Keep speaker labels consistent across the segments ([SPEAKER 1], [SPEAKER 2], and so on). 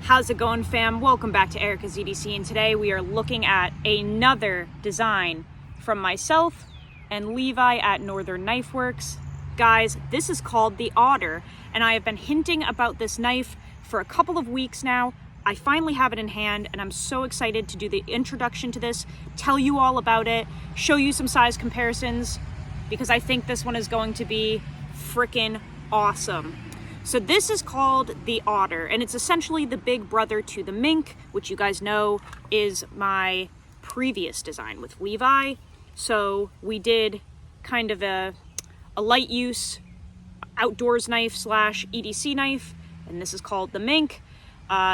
[SPEAKER 1] How's it going, fam? Welcome back to Ericasedc, and today we are looking at another design from myself and Levi at Northern Knife Works. Guys, this is called the OTTER, and I have been hinting about this knife for a couple of weeks now. I finally have it in hand, and I'm so excited to do the introduction to this, tell you all about it, show you some size comparisons, because I think this one is going to be freaking awesome. So this is called the OTTER, and it's essentially the big brother to the Mink, which you guys know is my previous design with Levi. So we did kind of a light use outdoors knife slash EDC knife, and this is called the Mink.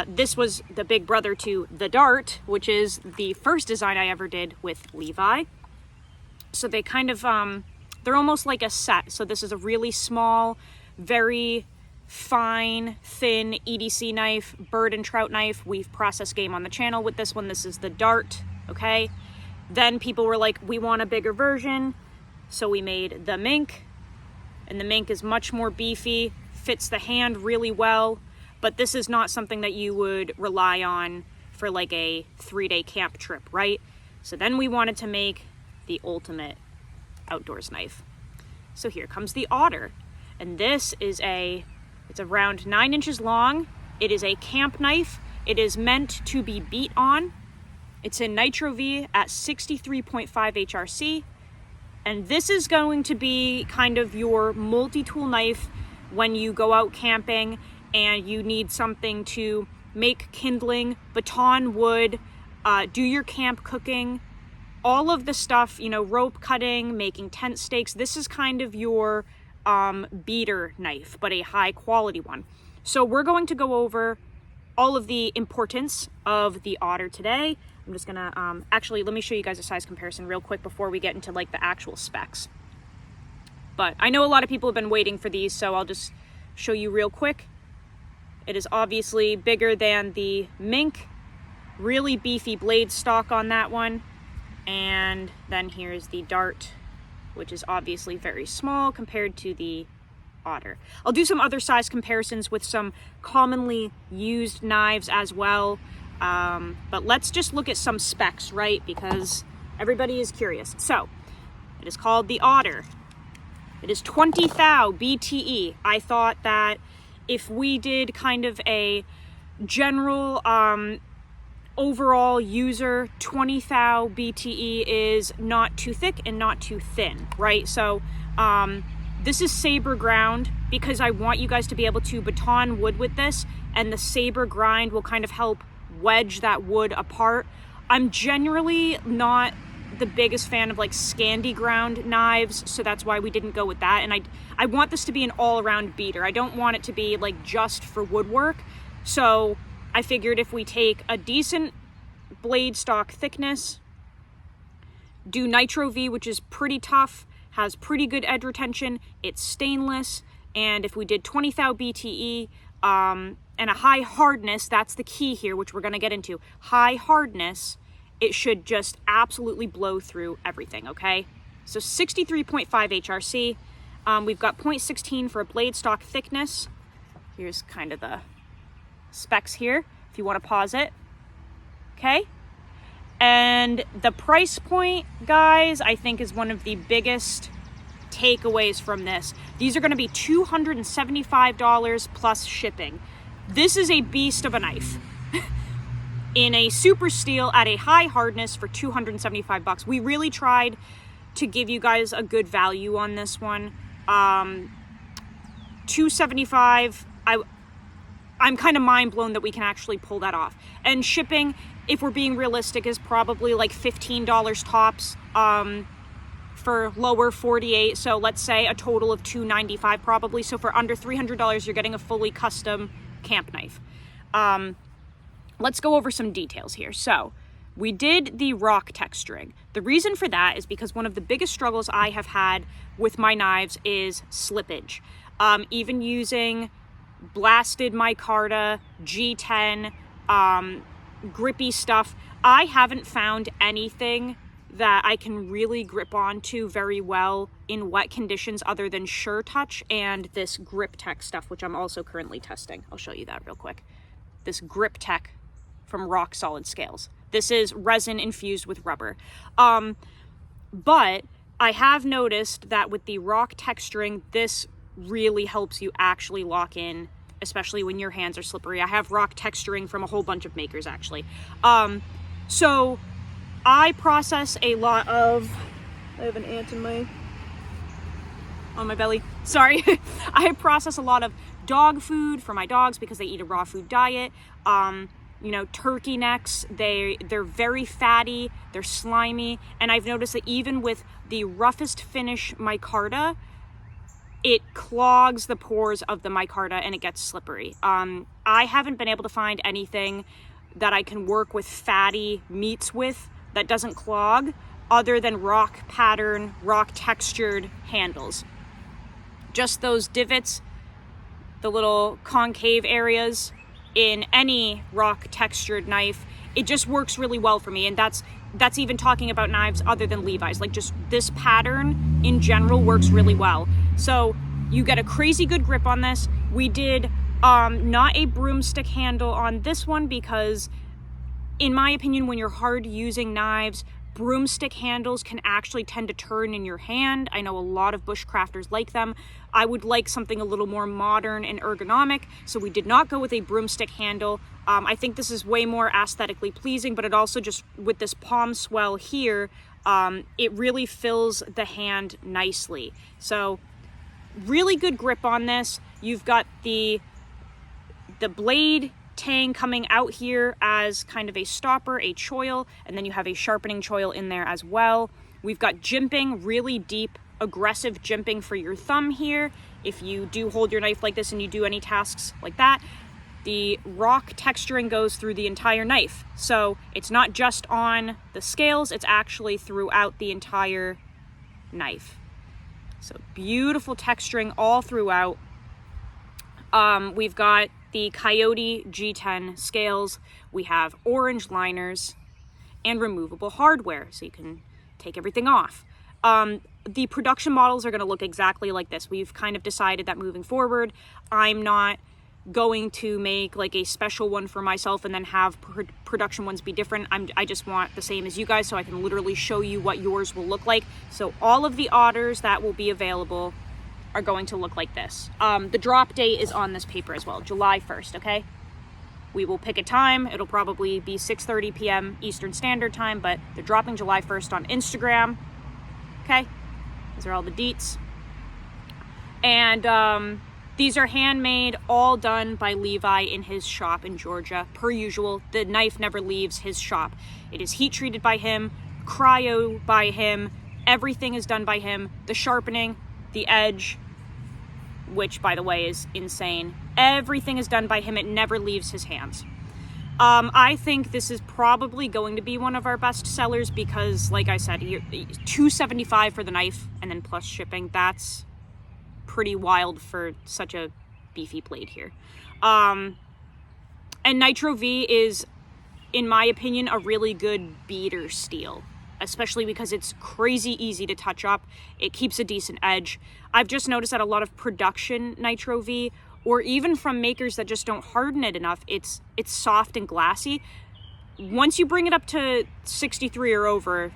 [SPEAKER 1] This was the big brother to the Dart, which is the first design I ever did with Levi. So they kind of, they're almost like a set. So this is a really small, very fine, thin EDC knife, bird and trout knife. We've processed game on the channel with this one. This is the Dart, okay? Then people were like, we want a bigger version. So we made the Mink, and the Mink is much more beefy, fits the hand really well, but this is not something that you would rely on for like a 3-day camp trip, right? So then we wanted to make the ultimate outdoors knife. So here comes the OTTER, and this is it's around 9 inches long. It is a camp knife. It is meant to be beat on. It's in NITRO-V at 63.5 HRC. And this is going to be kind of your multi-tool knife when you go out camping and you need something to make kindling, baton wood, do your camp cooking, all of the stuff, you know, rope cutting, making tent stakes. This is kind of your beater knife, but a high quality one. So we're going to go over all of the importance of the OTTER today. I'm just gonna actually, let me show you guys a size comparison real quick before we get into like the actual specs. But I know a lot of people have been waiting for these, so I'll just show you real quick. It is obviously bigger than the Mink, really beefy blade stock on that one. And then here's the Dart, which is obviously very small compared to the OTTER. I'll do some other size comparisons with some commonly used knives as well. But let's just look at some specs, right? Because everybody is curious. So it is called the OTTER. It is 20 thou BTE. I thought that if we did kind of a general overall user, 20 thou BTE is not too thick and not too thin, right? So this is saber ground because I want you guys to be able to baton wood with this, and the saber grind will kind of help wedge that wood apart. I'm generally not the biggest fan of like Scandi ground knives, so that's why we didn't go with that. And I want this to be an all-around beater. I don't want it to be like just for woodwork. So I figured if we take a decent blade stock thickness, do NITRO-V, which is pretty tough, has pretty good edge retention, it's stainless, and if we did 20 thou BTE and a high hardness, that's the key here, which we're going to get into. High hardness, it should just absolutely blow through everything, okay? So 63.5 HRC. We've got 0.16 for a blade stock thickness. Here's kind of the specs here, if you want to pause it. Okay? And the price point, guys, I think is one of the biggest takeaways from this. These are going to be $275 plus shipping. This is a beast of a knife. In a super steel at a high hardness for $275. We really tried to give you guys a good value on this one. $275, I'm kind of mind blown that we can actually pull that off. And shipping, if we're being realistic, is probably like $15 tops for lower 48. So let's say a total of $295 probably. So for under $300, you're getting a fully custom camp knife. Let's go over some details here. So we did the rock texturing. The reason for that is because one of the biggest struggles I have had with my knives is slippage. Even using blasted micarta, G10, grippy stuff, I haven't found anything that I can really grip onto very well in wet conditions other than Sure Touch and this Grip Tech stuff, which I'm also currently testing. I'll show you that real quick. this Grip Tech from Rock Solid Scales. This is resin infused with rubber. But I have noticed that with the rock texturing, this really helps you actually lock in, especially when your hands are slippery. I have rock texturing from a whole bunch of makers, actually. So I process a lot of, I have an ant on my belly. Sorry. I process a lot of dog food for my dogs because they eat a raw food diet. You know, turkey necks, they're very fatty, they're slimy, and I've noticed that even with the roughest finish micarta, it clogs the pores of the micarta and it gets slippery. I haven't been able to find anything that I can work with fatty meats with that doesn't clog, other than rock pattern, rock textured handles. Just those divots, the little concave areas in any rock textured knife, it just works really well for me. And that's even talking about knives other than Levi's. Like, just this pattern in general works really well. So you get a crazy good grip on this. We did not a broomstick handle on this one because, in my opinion, when you're hard using knives, broomstick handles can actually tend to turn in your hand. I know a lot of bushcrafters like them. I would like something a little more modern and ergonomic, so we did not go with a broomstick handle. I think this is way more aesthetically pleasing, but it also just, with this palm swell here, it really fills the hand nicely. So really good grip on this. You've got the blade tang coming out here as kind of a stopper, a choil, and then you have a sharpening choil in there as well. We've got jimping, really deep, aggressive jimping for your thumb here. If you do hold your knife like this and you do any tasks like that, the rock texturing goes through the entire knife. So it's not just on the scales, it's actually throughout the entire knife. So beautiful texturing all throughout. We've got the Coyote G10 scales. We have orange liners and removable hardware, so you can take everything off. The production models are going to look exactly like this. We've kind of decided that moving forward, I'm not going to make like a special one for myself and then have production ones be different. I just want the same as you guys, so I can literally show you what yours will look like. So all of the OTTERs that will be available are going to look like this. The drop date is on this paper as well, July 1st, okay? We will pick a time. It'll probably be 6:30 p.m. Eastern Standard Time, but they're dropping July 1st on Instagram, okay? These are all the deets. And these are handmade, all done by Levi in his shop in Georgia. Per usual, the knife never leaves his shop. It is heat treated by him, cryo by him, everything is done by him. The sharpening, the edge, which by the way is insane. Everything is done by him. It never leaves his hands. I think this is probably going to be one of our best sellers because, like I said, $275 for the knife and then plus shipping. That's pretty wild for such a beefy blade here. And NITRO-V is, in my opinion, a really good beater steel, especially because it's crazy easy to touch up. It keeps a decent edge. I've just noticed that a lot of production NITRO-V, or even from makers that just don't harden it enough, it's soft and glassy. Once you bring it up to 63 or over,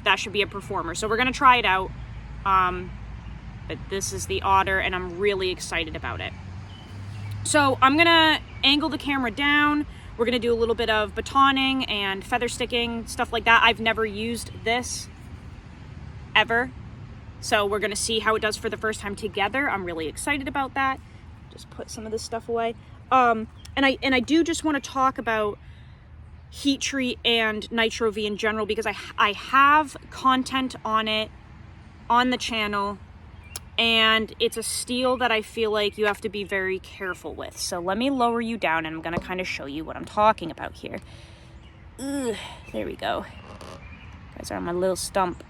[SPEAKER 1] that should be a performer. So we're gonna try it out. But this is the OTTER and I'm really excited about it. So I'm gonna angle the camera down. We're gonna do a little bit of batoning and feather sticking, stuff like that. I've never used this ever. So we're gonna see how it does for the first time together. I'm really excited about that. Just put some of this stuff away. And I do just want to talk about heat treat and NITRO-V in general because I have content on it on the channel, and it's a steel that I feel like you have to be very careful with. So let me lower you down and I'm gonna kind of show you what I'm talking about here. Ugh, there we go. You guys are on my little stump.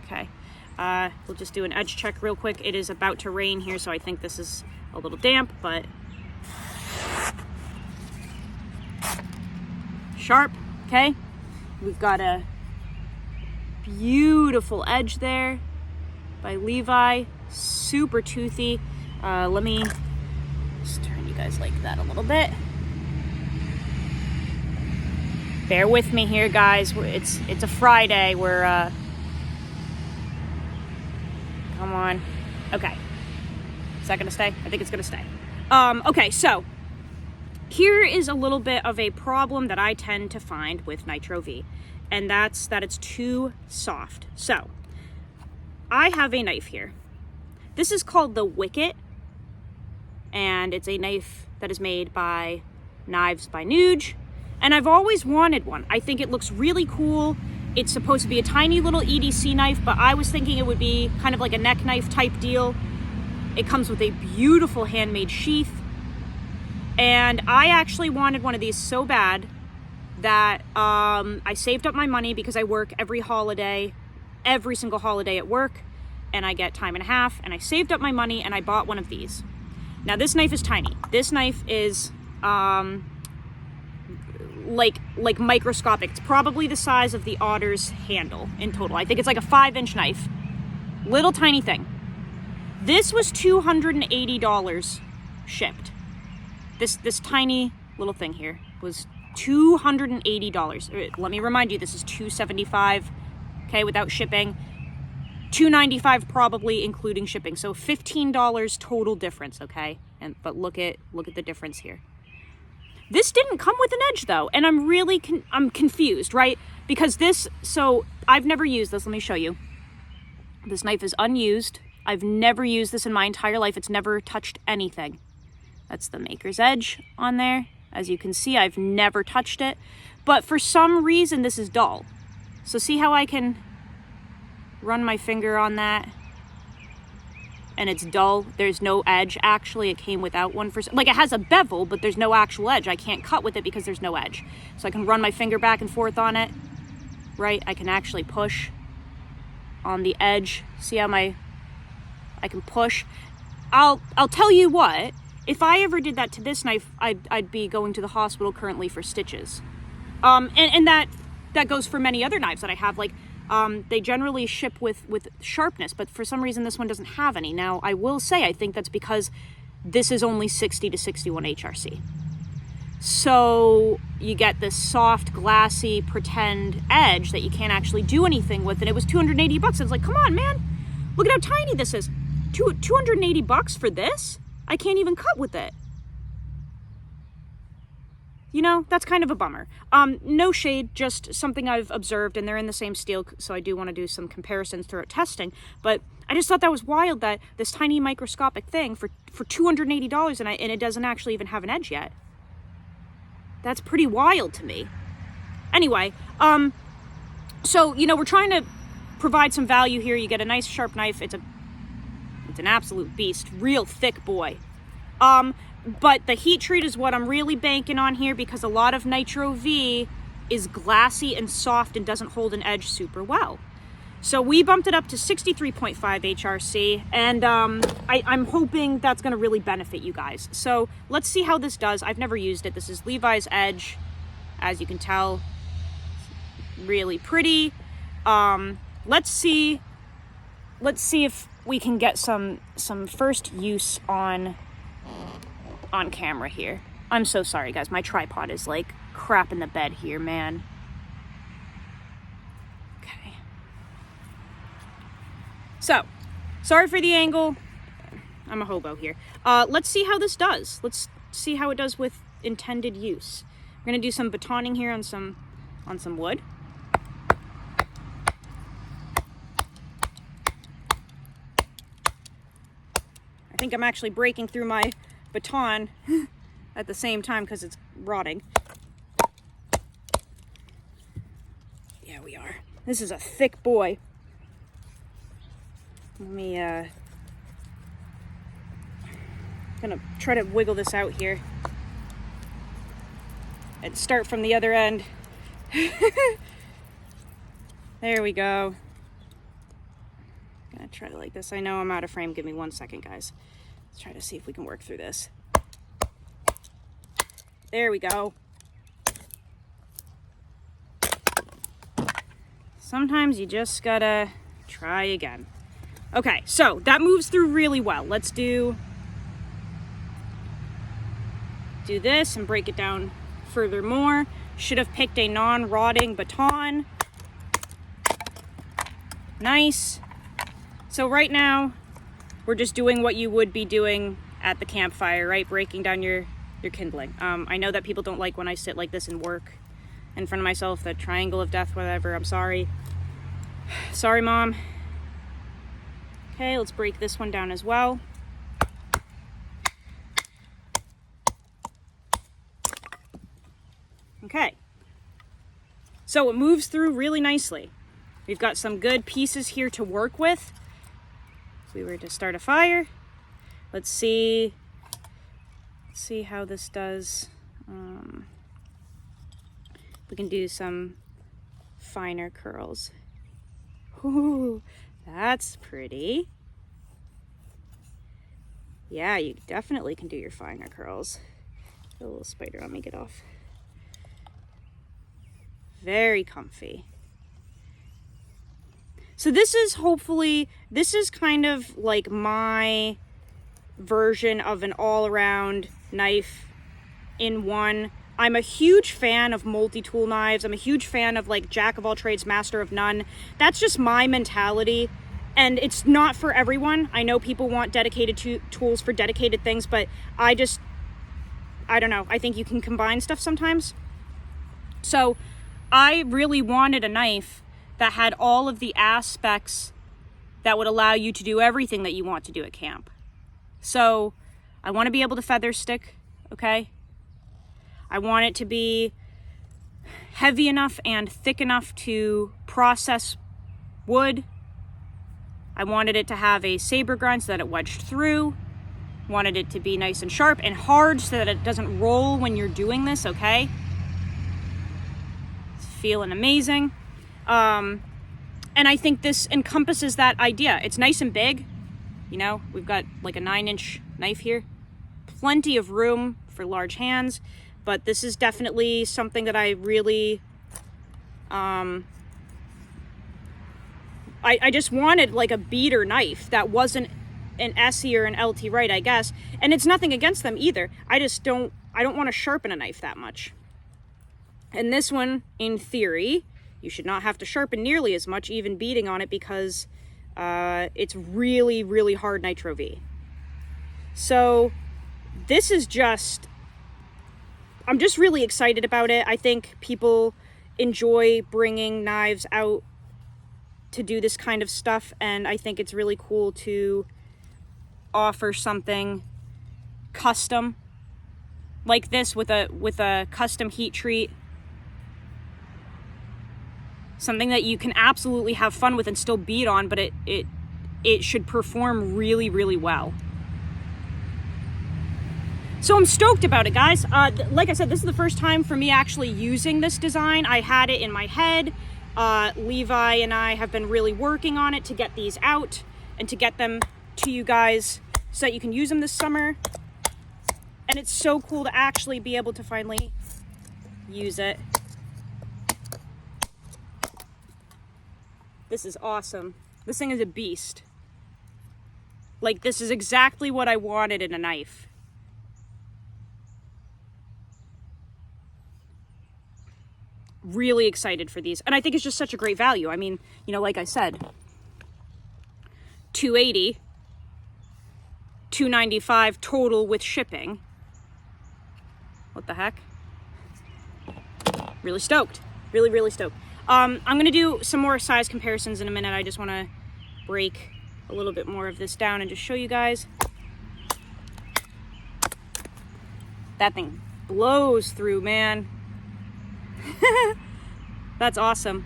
[SPEAKER 1] Okay. We'll just do an edge check real quick. It is about to rain here, so I think this is a little damp, but sharp, okay? We've got a beautiful edge there by Levi, super toothy. Let me just turn you guys like that a little bit. Bear with me here, guys. It's a Friday. We're come on. Okay. Is that gonna stay? I think it's gonna stay. Okay, so here is a little bit of a problem that I tend to find with NITRO-V, and that's that it's too soft. So I have a knife here. This is called the Wicket, and it's a knife that is made by Knives by Nuge, and I've always wanted one. I think it looks really cool. It's supposed to be a tiny little EDC knife, but I was thinking it would be kind of like a neck knife type deal. It comes with a beautiful handmade sheath, and I actually wanted one of these so bad that I saved up my money because I work every single holiday at work, and I get time and a half, and I saved up my money and I bought one of these. Now this knife is tiny. This knife is like microscopic. It's probably the size of the OTTER's handle in total. I think it's like a 5-inch knife. Little tiny thing. This was $280 shipped. This tiny little thing here was $280. Let me remind you, this is $275, okay, without shipping. $295 probably including shipping. So $15 total difference, okay? But look at the difference here. This didn't come with an edge though, and I'm really I'm confused, right? Because so I've never used this. Let me show you. This knife is unused. I've never used this in my entire life. It's never touched anything. That's the maker's edge on there. As you can see, I've never touched it, but for some reason this is dull. So see how I can run my finger on that and it's dull? There's no edge. Actually, it came without one. Like, it has a bevel, but there's no actual edge. I can't cut with it because there's no edge. So I can run my finger back and forth on it, right? I can actually push on the edge. See how I can push? I'll tell you what, if I ever did that to this knife, I'd be going to the hospital currently for stitches. And that goes for many other knives that I have. Like, they generally ship with sharpness, but for some reason this one doesn't have any. Now, I will say, I think that's because this is only 60 to 61 HRC. So you get this soft, glassy, pretend edge that you can't actually do anything with, and it was $280. It's like, come on, man. Look at how tiny this is. $280 for this? I can't even cut with it. You know, that's kind of a bummer. No shade, just something I've observed, and they're in the same steel, so I do want to do some comparisons throughout testing. But I just thought that was wild that this tiny microscopic thing for $280 and it doesn't actually even have an edge yet. That's pretty wild to me. Anyway, so, you know, we're trying to provide some value here. You get a nice sharp knife. It's an absolute beast, real thick boy. But the heat treat is what I'm really banking on here, because a lot of NITRO-V is glassy and soft and doesn't hold an edge super well. So we bumped it up to 63.5 HRC, and I'm hoping that's going to really benefit you guys. So let's see how this does. I've never used it. This is Levi's Edge, as you can tell. Really pretty. Let's see if we can get some first use on camera here. I'm so sorry, guys. My tripod is like crap in the bed here, man. Okay. So, sorry for the angle. I'm a hobo here. Let's see how this does. Let's see how it does with intended use. We're gonna do some batoning here on some wood. I think I'm actually breaking through my baton at the same time because it's rotting. Yeah, we are. This is a thick boy. Let me gonna try to wiggle this out here and start from the other end. There we go. Gonna try to like this. I know I'm out of frame. Give me 1 second, guys. Let's try to see if we can work through this. There we go. Sometimes you just gotta try again. Okay, so that moves through really well. Let's do this and break it down Furthermore, should have picked a non-rotting baton. Nice. So right now, we're just doing what you would be doing at the campfire, right? Breaking down your kindling. I know that people don't like when I sit like this and work in front of myself, that triangle of death, whatever. I'm sorry. Sorry, Mom. Okay, let's break this one down as well. Okay. So it moves through really nicely. We've got some good pieces here to work with. If we were to start a fire, let's see how this does. We can do some finer curls. Ooh, that's pretty. Yeah, you definitely can do your finer curls. A little spider on me, get off. Very comfy. So this is kind of like my version of an all-around knife in one. I'm a huge fan of multi-tool knives. I'm a huge fan of like jack of all trades, master of none. That's just my mentality. And it's not for everyone. I know people want dedicated tools for dedicated things, but I don't know. I think you can combine stuff sometimes. So I really wanted a knife that had all of the aspects that would allow you to do everything that you want to do at camp. So I want to be able to feather stick, okay? I want it to be heavy enough and thick enough to process wood. I wanted it to have a saber grind so that it wedged through. Wanted it to be nice and sharp and hard so that it doesn't roll when you're doing this, okay? It's feeling amazing. And I think this encompasses that idea. It's nice and big. You know, we've got like a 9-inch knife here. Plenty of room for large hands. But this is definitely something that I really, I just wanted like a beater knife that wasn't an SE or an LT Wright, I guess. And it's nothing against them either. I don't want to sharpen a knife that much. And this one, in theory, you should not have to sharpen nearly as much, even beating on it, because it's really, really hard NITRO-V. So this is just, I'm just really excited about it. I think people enjoy bringing knives out to do this kind of stuff, and I think it's really cool to offer something custom like this with a custom heat treat. Something that you can absolutely have fun with and still beat on, but it should perform really, really well. So I'm stoked about it, guys. Like I said, this is the first time for me actually using this design. I had it in my head. Levi and I have been really working on it to get these out and to get them to you guys so that you can use them this summer. And it's so cool to actually be able to finally use it. This is awesome. This thing is a beast. Like, this is exactly what I wanted in a knife. Really excited for these. And I think it's just such a great value. I mean, you know, like I said, $280, $295 total with shipping. What the heck? Really stoked. Really, really stoked. I'm going to do some more size comparisons in a minute. I just want to break a little bit more of this down and just show you guys. That thing blows through, man. That's awesome.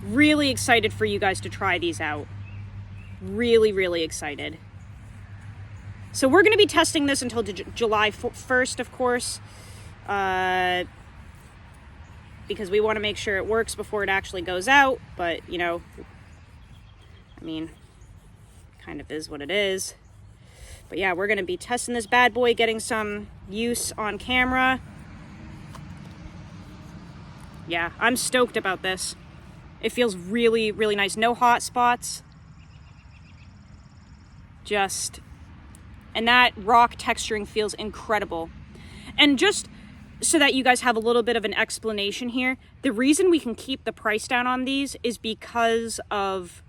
[SPEAKER 1] Really excited for you guys to try these out. Really, really excited. So we're going to be testing this until July 1st, of course. Because we want to make sure it works before it actually goes out. But, you know, I mean, kind of is what it is. But yeah, we're going to be testing this bad boy, getting some use on camera. Yeah, I'm stoked about this. It feels really, really nice. No hot spots. And that rock texturing feels incredible. And just so that you guys have a little bit of an explanation here, the reason we can keep the price down on these is because of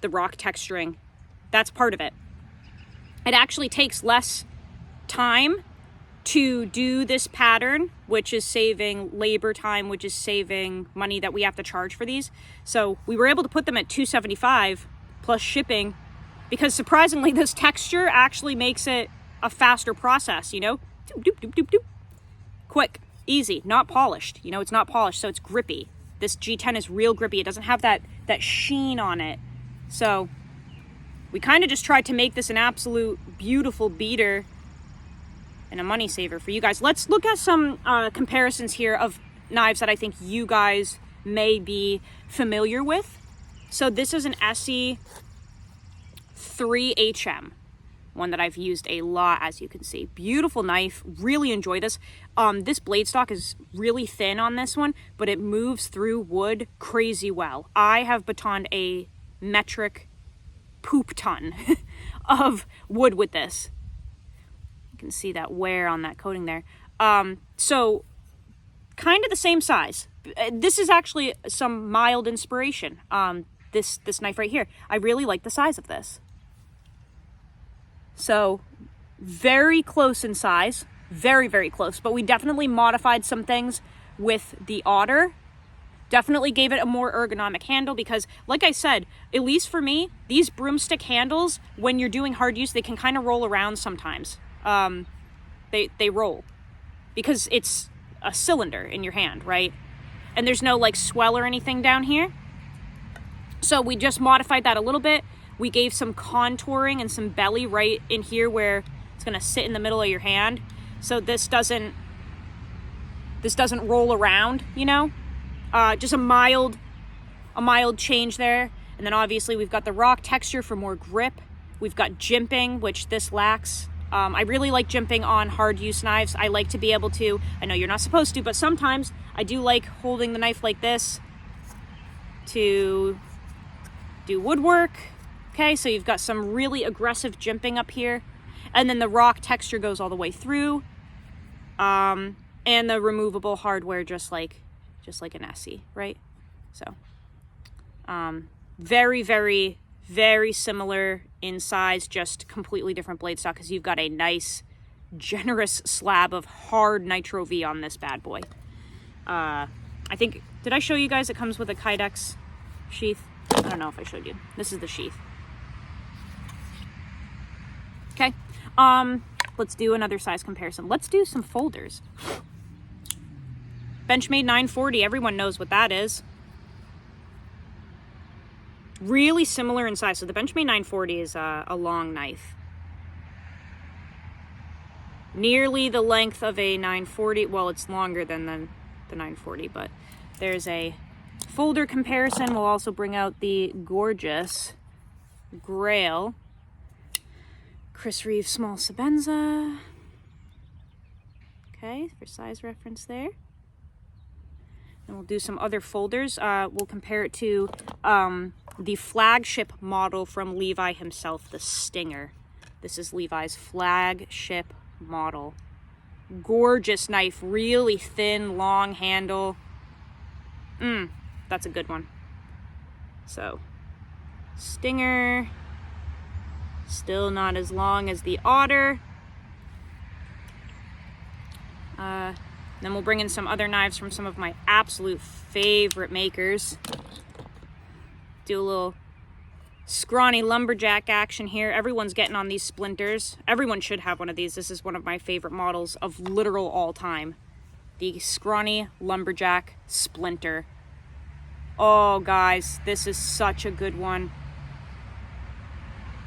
[SPEAKER 1] the rock texturing. That's part of it. It actually takes less time to do this pattern, which is saving labor time, which is saving money that we have to charge for these. So we were able to put them at $275 plus shipping, because surprisingly this texture actually makes it a faster process, you know? Doop, doop, doop, doop, doop. Quick, easy, not polished. You know, it's not polished, so it's grippy. This G10 is real grippy. It doesn't have that sheen on it. So we kind of just tried to make this an absolute beautiful beater and a money saver for you guys. Let's look at some comparisons here of knives that I think you guys may be familiar with. So this is an ESEE 3HM, one that I've used a lot, as you can see. Beautiful knife, really enjoy this. This blade stock is really thin on this one, but it moves through wood crazy well. I have batoned a metric poop ton of wood with this. You can see that wear on that coating there. So kind of the same size. This is actually some mild inspiration. This knife right here. I really like the size of this. So very close in size, very, very close, but we definitely modified some things with the OTTER. Definitely gave it a more ergonomic handle because, like I said, at least for me, these broomstick handles, when you're doing hard use, they can kind of roll around sometimes. They roll because it's a cylinder in your hand, right? And there's no like swell or anything down here. So we just modified that a little bit. We gave some contouring and some belly right in here where it's gonna sit in the middle of your hand. So this doesn't roll around, you know? Just a mild change there. And then obviously we've got the rock texture for more grip. We've got jimping, which this lacks. I really like jimping on hard use knives. I like to be able to, I know you're not supposed to, but sometimes I do like holding the knife like this to do woodwork. Okay, so you've got some really aggressive jimping up here. And then the rock texture goes all the way through. And the removable hardware just like an ESEE, right? So very, very, very similar in size, just completely different blade stock because you've got a nice, generous slab of hard NITRO-V on this bad boy. I think, did I show you guys it comes with a Kydex sheath? I don't know if I showed you. This is the sheath. Okay, let's do another size comparison. Let's do some folders. Benchmade 940, everyone knows what that is. Really similar in size. So the Benchmade 940 is a long knife. Nearly the length of a 940. Well, it's longer than the 940, but there's a folder comparison. We'll also bring out the gorgeous Grail Chris Reeve Small Sabenza. Okay, for size reference there. And we'll do some other folders. We'll compare it to the flagship model from Levi himself, the Stinger. This is Levi's flagship model. Gorgeous knife, really thin, long handle. That's a good one. So, Stinger, still not as long as the OTTER. Then we'll bring in some other knives from some of my absolute favorite makers. Do a little scrawny lumberjack action here. Everyone's getting on these splinters. Everyone should have one of these. This is one of my favorite models of literal all time. The scrawny lumberjack splinter. Oh, guys, this is such a good one.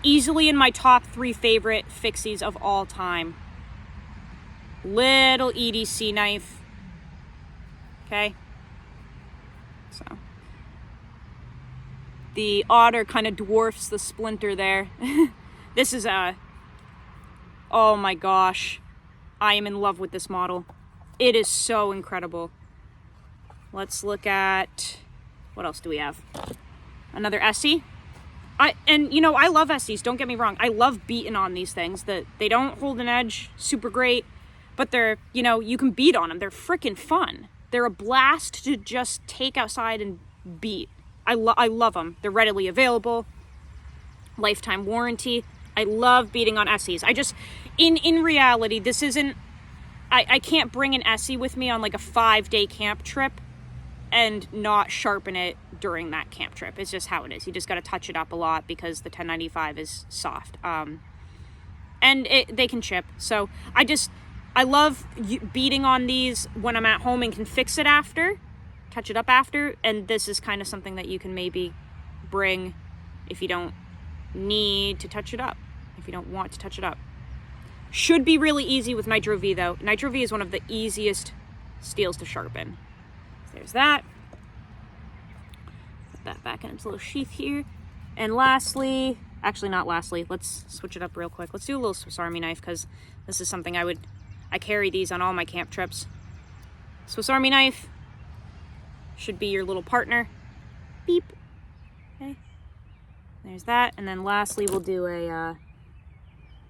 [SPEAKER 1] Easily in my top 3 favorite fixies of all time. Little EDC knife. Okay. So the OTTER kind of dwarfs the splinter there. This is oh my gosh. I am in love with this model. It is so incredible. Let's look at, what else do we have? Another ESEE. And you know, I love ESEEs, don't get me wrong. I love beating on these things. That they don't hold an edge super great. but they're, you know, you can beat on them. They're freaking fun. They're a blast to just take outside and beat. I love them. They're readily available. Lifetime warranty. I love beating on Essies. I just, in reality, this isn't, I can't bring an Essie with me on like a 5-day camp trip and not sharpen it during that camp trip. It's just how it is. You just got to touch it up a lot because the 1095 is soft. And they can chip. So I love beating on these when I'm at home and can fix it after, touch it up after. And this is kind of something that you can maybe bring if you don't need to touch it up, if you don't want to touch it up. Should be really easy with NITRO-V though. NITRO-V is one of the easiest steels to sharpen. So there's that. Put that back in its little sheath here. And lastly, actually not lastly, let's switch it up real quick. Let's do a little Swiss Army knife because this is something I carry these on all my camp trips. Swiss Army knife should be your little partner. Beep. Okay. There's that. And then lastly, we'll do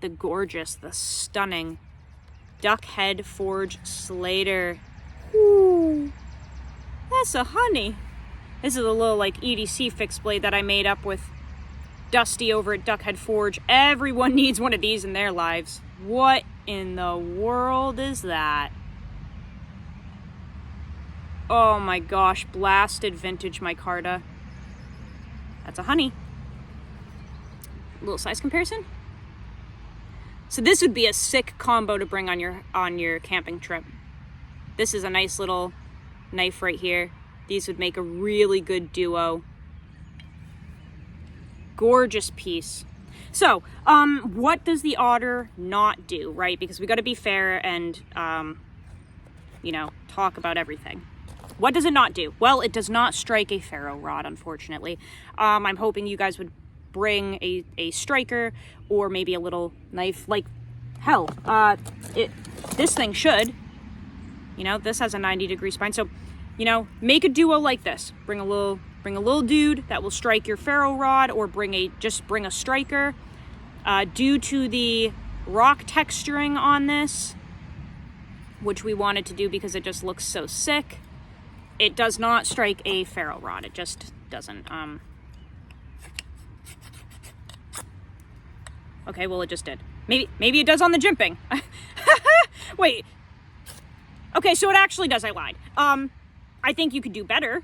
[SPEAKER 1] the gorgeous, the stunning duck head forge Slater. Ooh, that's a honey. This is a little like EDC fixed blade that I made up with Dusty over at Duckhead Forge. Everyone needs one of these in their lives. What in the world is that? Oh my gosh, blasted vintage micarta. That's a honey. A little size comparison. So this would be a sick combo to bring on your camping trip. This is a nice little knife right here. These would make a really good duo. Gorgeous piece. So, what does the OTTER not do, right? Because we got to be fair and, you know, talk about everything. What does it not do? Well, it does not strike a ferro rod, unfortunately. I'm hoping you guys would bring a striker or maybe a little knife. Like, hell, this thing should. You know, this has a 90-degree spine. So, you know, make a duo like this. Bring a little dude that will strike your ferro rod, or bring a striker. Due to the rock texturing on this, which we wanted to do because it just looks so sick, it does not strike a ferro rod. It just doesn't. Okay, well, it just did. Maybe it does on the jimping. Wait. Okay, so it actually does. I lied. I think you could do better.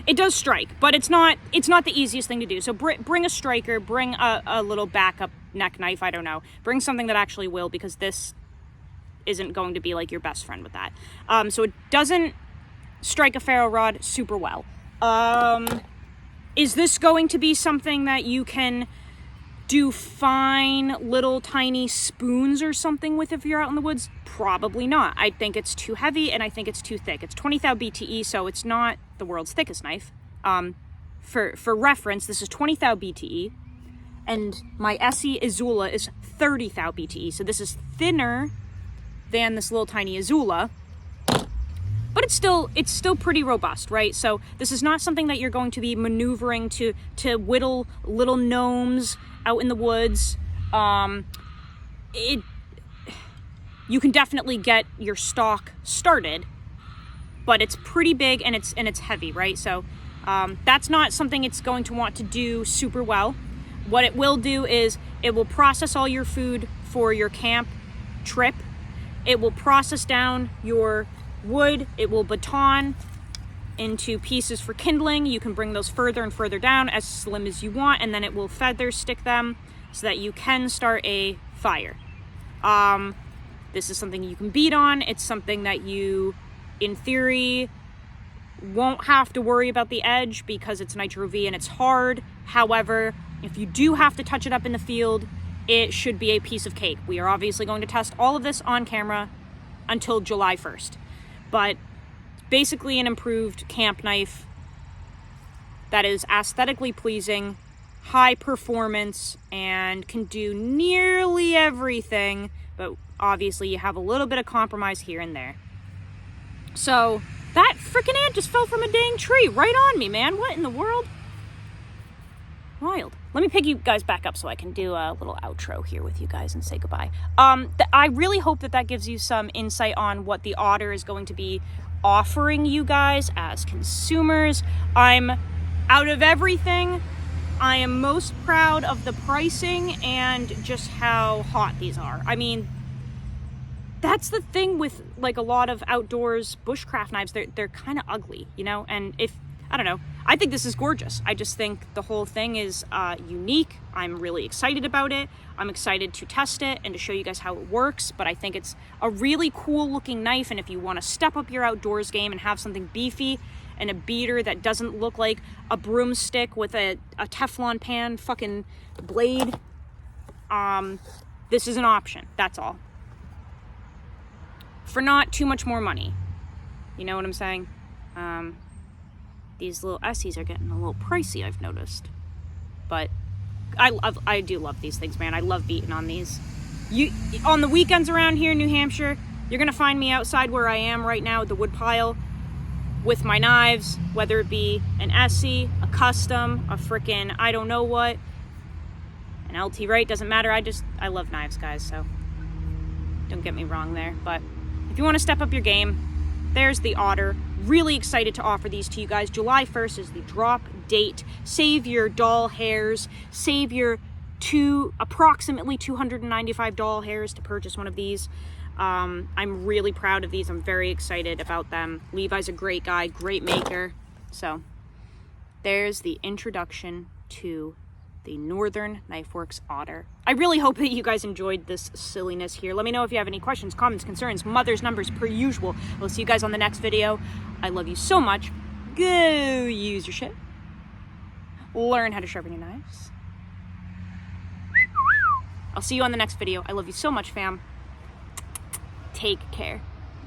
[SPEAKER 1] It does strike, but it's not the easiest thing to do. So bring a striker, bring a little backup neck knife, I don't know. Bring something that actually will, because this isn't going to be like your best friend with that. So it doesn't strike a ferro rod super well. Is this going to be something that you can do fine little tiny spoons or something with if you're out in the woods? Probably not. I think it's too heavy and I think it's too thick. It's 20 thou BTE, so it's not the world's thickest knife. For reference, this is 20 thou BTE, and my Essie Azula is 30 thou BTE, so this is thinner than this little tiny Azula, but it's still pretty robust, right? So this is not something that you're going to be maneuvering to whittle little gnomes out in the woods. You can definitely get your stock started, but it's pretty big and it's heavy, right? So that's not something it's going to want to do super well. What it will do is it will process all your food for your camp trip. It will process down your wood. It will baton into pieces for kindling. You can bring those further and further down, as slim as you want, and then it will feather stick them so that you can start a fire. This is something you can beat on. It's something that you, in theory, won't have to worry about the edge because it's NITRO-V and it's hard. However, if you do have to touch it up in the field, it should be a piece of cake. We are obviously going to test all of this on camera until July 1st. But basically an improved camp knife that is aesthetically pleasing, high performance, and can do nearly everything, but obviously you have a little bit of compromise here and there. So that freaking ant just fell from a dang tree right on me, man. What in the world? Wild. let me pick you guys back up so I can do a little outro here with you guys and say goodbye. I really hope that gives you some insight on what the OTTER is going to be offering you guys as consumers. Out of everything, I am most proud of the pricing and just how hot these are. I mean, that's the thing with like a lot of outdoors bushcraft knives. They're kind of ugly, you know? And I don't know, I think this is gorgeous. I just think the whole thing is unique. I'm really excited about it. I'm excited to test it and to show you guys how it works, but I think it's a really cool looking knife, and if you want to step up your outdoors game and have something beefy and a beater that doesn't look like a broomstick with a Teflon pan fucking blade, this is an option, that's all. For not too much more money. You know what I'm saying? These little Essies are getting a little pricey, I've noticed. But I do love these things, man. I love beating on these. On the weekends around here in New Hampshire, you're gonna find me outside where I am right now at the wood pile with my knives, whether it be an Essie, a custom, a frickin' I don't know what, an LT Wright, doesn't matter. I love knives, guys, so don't get me wrong there. But if you want to step up your game, there's the OTTER. Really excited to offer these to you guys. July 1st is the drop date. Save your doll hairs. Save your approximately 295 doll hairs to purchase one of these. I'm really proud of these. I'm very excited about them. Levi's a great guy, great maker. So there's the introduction to the Northern Knife Works OTTER. I really hope that you guys enjoyed this silliness here. Let me know if you have any questions, comments, concerns, mother's numbers per usual. We'll see you guys on the next video. I love you so much. Go use your shit. Learn how to sharpen your knives. I'll see you on the next video. I love you so much, fam. Take care.